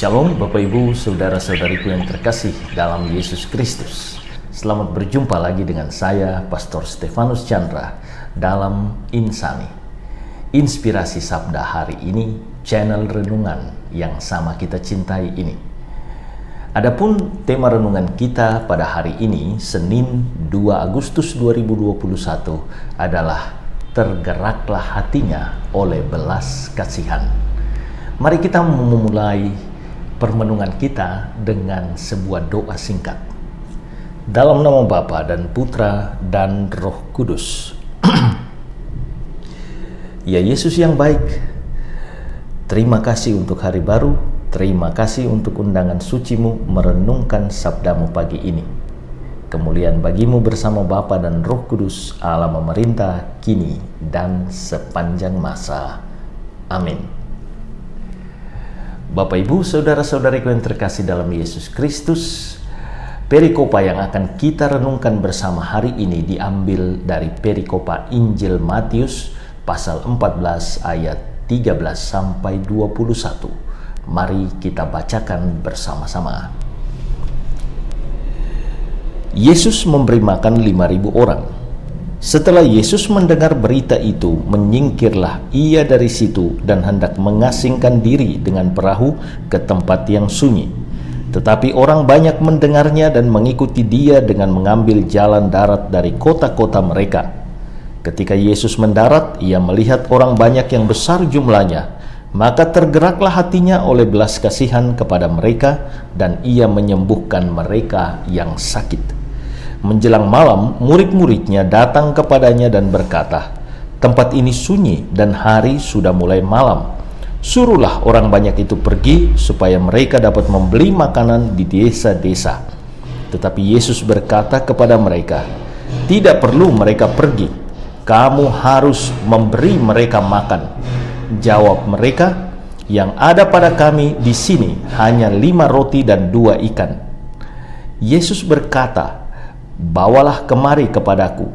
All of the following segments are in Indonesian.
Shalom Bapak Ibu, Saudara-saudariku yang terkasih dalam Yesus Kristus. Selamat berjumpa lagi dengan saya, Pastor Stefanus Chandra, dalam Insani. Inspirasi Sabda hari ini, channel renungan yang sama kita cintai ini. Adapun tema renungan kita pada hari ini, Senin 2 Agustus 2021 adalah Tergeraklah hatinya oleh belas kasihan. Mari kita memulai permenungan kita dengan sebuah doa singkat. Dalam nama Bapa dan Putra dan Roh Kudus. Ya Yesus yang baik, terima kasih untuk hari baru, terima kasih untuk undangan suci-Mu merenungkan sabda-Mu pagi ini. Kemuliaan bagimu bersama Bapa dan Roh Kudus, Allah memerintah kini dan sepanjang masa. Amin. Bapak Ibu, saudara-saudariku yang terkasih dalam Yesus Kristus, perikopa yang akan kita renungkan bersama hari ini diambil dari perikopa Injil Matius pasal 14 ayat 13 sampai 21. Mari kita bacakan bersama-sama. Yesus memberi makan 5.000 orang. Setelah Yesus mendengar berita itu, menyingkirlah ia dari situ dan hendak mengasingkan diri dengan perahu ke tempat yang sunyi. Tetapi orang banyak mendengarnya dan mengikuti dia dengan mengambil jalan darat dari kota-kota mereka. Ketika Yesus mendarat, ia melihat orang banyak yang besar jumlahnya, maka tergeraklah hatinya oleh belas kasihan kepada mereka dan ia menyembuhkan mereka yang sakit. Menjelang malam, murid-muridnya datang kepadanya dan berkata, "Tempat ini sunyi dan hari sudah mulai malam. Suruhlah orang banyak itu pergi supaya mereka dapat membeli makanan di desa-desa." Tetapi Yesus berkata kepada mereka, "Tidak perlu mereka pergi. Kamu harus memberi mereka makan." Jawab mereka, "Yang ada pada kami di sini hanya 5 roti dan 2 ikan." Yesus berkata, "Bawalah kemari kepadaku."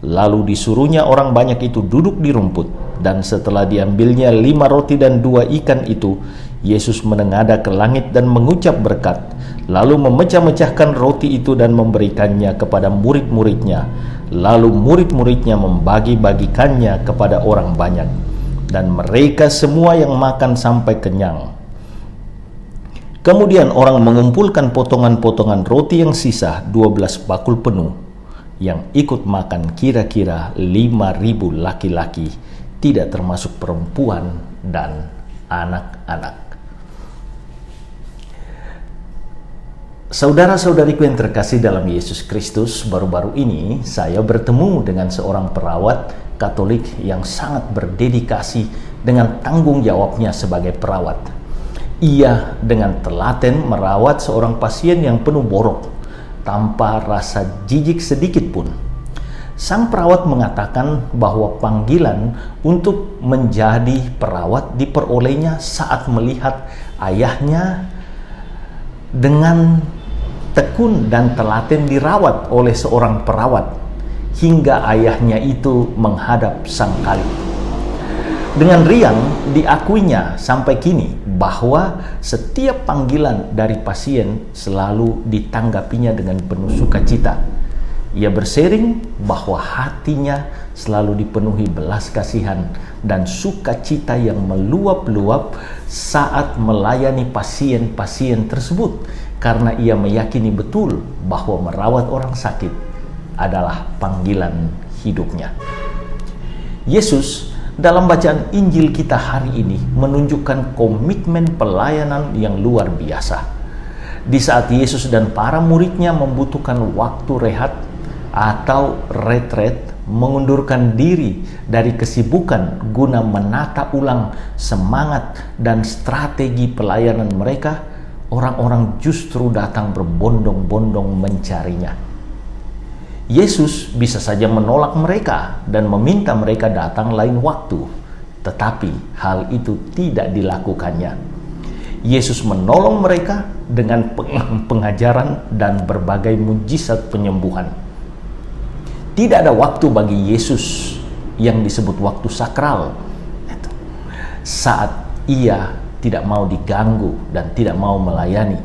Lalu disuruhnya orang banyak itu duduk di rumput, dan setelah diambilnya 5 roti dan 2 ikan itu, Yesus menengadah ke langit dan mengucap berkat, lalu memecah-mecahkan roti itu dan memberikannya kepada murid-muridnya. Lalu murid-muridnya membagi-bagikannya kepada orang banyak, dan mereka semua yang makan sampai kenyang. Kemudian orang mengumpulkan potongan-potongan roti yang sisa 12 bakul penuh. Yang ikut makan kira-kira 5.000 laki-laki, tidak termasuk perempuan dan anak-anak. Saudara-saudariku yang terkasih dalam Yesus Kristus, baru-baru ini saya bertemu dengan seorang perawat Katolik yang sangat berdedikasi dengan tanggung jawabnya sebagai perawat. Ia dengan telaten merawat seorang pasien yang penuh borok, tanpa rasa jijik sedikit pun. Sang perawat mengatakan bahwa panggilan untuk menjadi perawat diperolehnya saat melihat ayahnya dengan tekun dan telaten dirawat oleh seorang perawat, hingga ayahnya itu menghadap sang Khalif. Dengan riang diakuinya sampai kini bahwa setiap panggilan dari pasien selalu ditanggapinya dengan penuh sukacita. Ia bersering bahwa hatinya selalu dipenuhi belas kasihan dan sukacita yang meluap-luap saat melayani pasien-pasien tersebut, karena ia meyakini betul bahwa merawat orang sakit adalah panggilan hidupnya. Yesus dalam bacaan Injil kita hari ini menunjukkan komitmen pelayanan yang luar biasa. Di saat Yesus dan para muridnya membutuhkan waktu rehat atau retret, mengundurkan diri dari kesibukan guna menata ulang semangat dan strategi pelayanan mereka, orang-orang justru datang berbondong-bondong mencarinya. Yesus bisa saja menolak mereka dan meminta mereka datang lain waktu, tetapi hal itu tidak dilakukannya. Yesus menolong mereka dengan pengajaran dan berbagai mujizat penyembuhan. Tidak ada waktu bagi Yesus yang disebut waktu sakral. Saat ia tidak mau diganggu dan tidak mau melayani.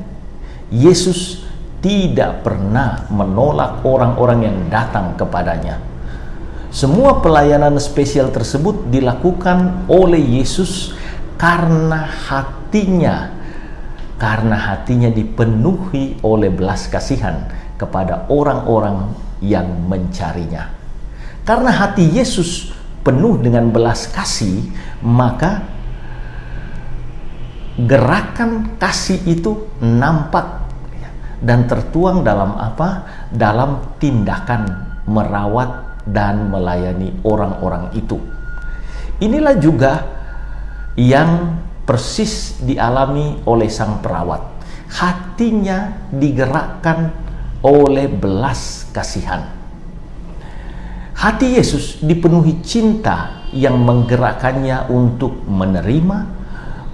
Yesus tidak pernah menolak orang-orang yang datang kepadanya. Semua pelayanan spesial tersebut dilakukan oleh Yesus karena hatinya dipenuhi oleh belas kasihan kepada orang-orang yang mencarinya. Karena hati Yesus penuh dengan belas kasih, maka gerakan kasih itu nampak dan tertuang dalam apa? Dalam tindakan merawat dan melayani orang-orang itu. Inilah juga yang persis dialami oleh sang perawat. Hatinya digerakkan oleh belas kasihan. Hati Yesus dipenuhi cinta yang menggerakkannya untuk menerima,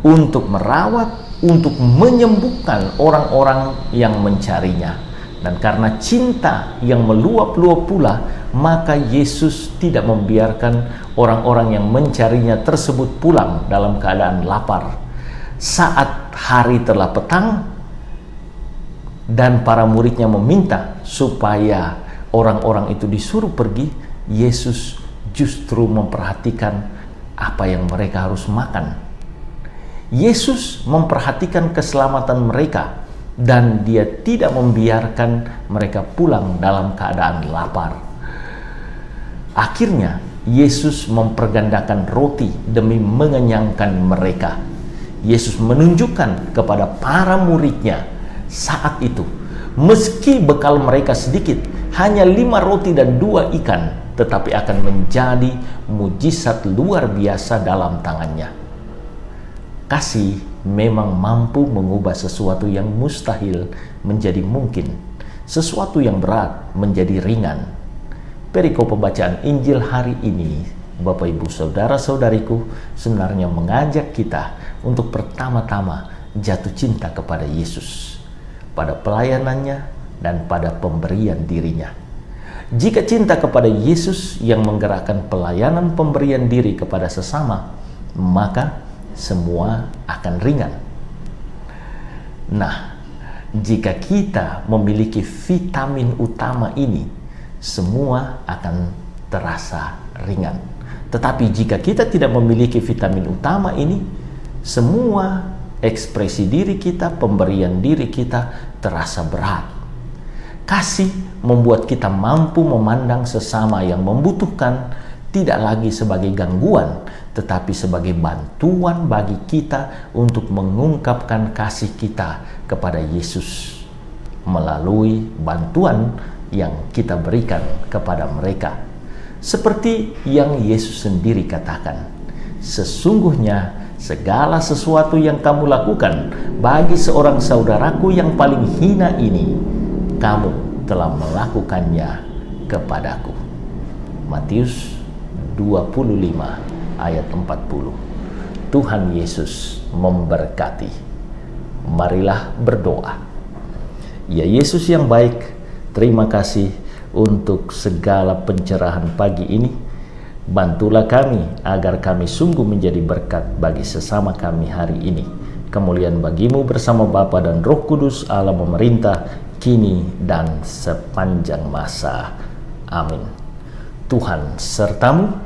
untuk merawat, untuk menyembuhkan orang-orang yang mencarinya. Dan karena cinta yang meluap-luap pula, maka Yesus tidak membiarkan orang-orang yang mencarinya tersebut pulang dalam keadaan lapar. Saat hari telah petang dan para muridnya meminta supaya orang-orang itu disuruh pergi, Yesus justru memperhatikan apa yang mereka harus makan. Yesus memperhatikan keselamatan mereka dan dia tidak membiarkan mereka pulang dalam keadaan lapar. Akhirnya Yesus mempergandakan roti demi mengenyangkan mereka. Yesus menunjukkan kepada para muridnya saat itu, meski bekal mereka sedikit, hanya 5 roti dan 2 ikan, tetapi akan menjadi mujizat luar biasa dalam tangannya. Kasih memang mampu mengubah sesuatu yang mustahil menjadi mungkin, sesuatu yang berat menjadi ringan. Perikop pembacaan Injil hari ini, Bapak Ibu Saudara-saudariku, sebenarnya mengajak kita untuk pertama-tama jatuh cinta kepada Yesus, pada pelayanannya dan pada pemberian dirinya. Jika cinta kepada Yesus yang menggerakkan pelayanan pemberian diri kepada sesama, maka semua akan ringan. Nah, jika kita memiliki vitamin utama ini, semua akan terasa ringan. Tetapi jika kita tidak memiliki vitamin utama ini, semua ekspresi diri kita, pemberian diri kita terasa berat. Kasih membuat kita mampu memandang sesama yang membutuhkan tidak lagi sebagai gangguan, tetapi sebagai bantuan bagi kita untuk mengungkapkan kasih kita kepada Yesus melalui bantuan yang kita berikan kepada mereka. Seperti yang Yesus sendiri katakan, sesungguhnya segala sesuatu yang kamu lakukan bagi seorang saudaraku yang paling hina ini, kamu telah melakukannya kepadaku. Matius 25 ayat 40. Tuhan Yesus memberkati. Marilah berdoa. Ya Yesus yang baik, terima kasih untuk segala pencerahan pagi ini. Bantulah kami agar kami sungguh menjadi berkat bagi sesama kami hari ini. Kemuliaan bagimu bersama Bapa dan Roh Kudus Allah memerintah kini dan sepanjang masa. Amin. Tuhan sertamu,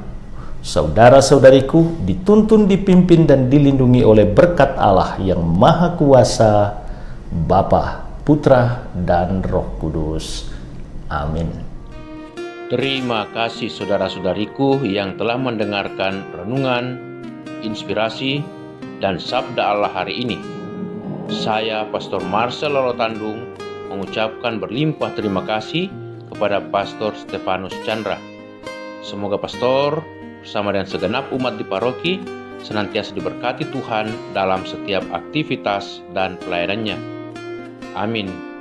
saudara-saudariku dituntun, dipimpin dan dilindungi oleh berkat Allah yang Maha Kuasa, Bapa, Putra dan Roh Kudus. Amin. Terima kasih saudara-saudariku yang telah mendengarkan renungan, inspirasi, dan sabda Allah hari ini. Saya Pastor Marcel Lolotandung mengucapkan berlimpah terima kasih kepada Pastor Stefanus Chandra. Semoga Pastor bersama dengan segenap umat di paroki senantiasa diberkati Tuhan dalam setiap aktivitas dan pelayanannya. Amin.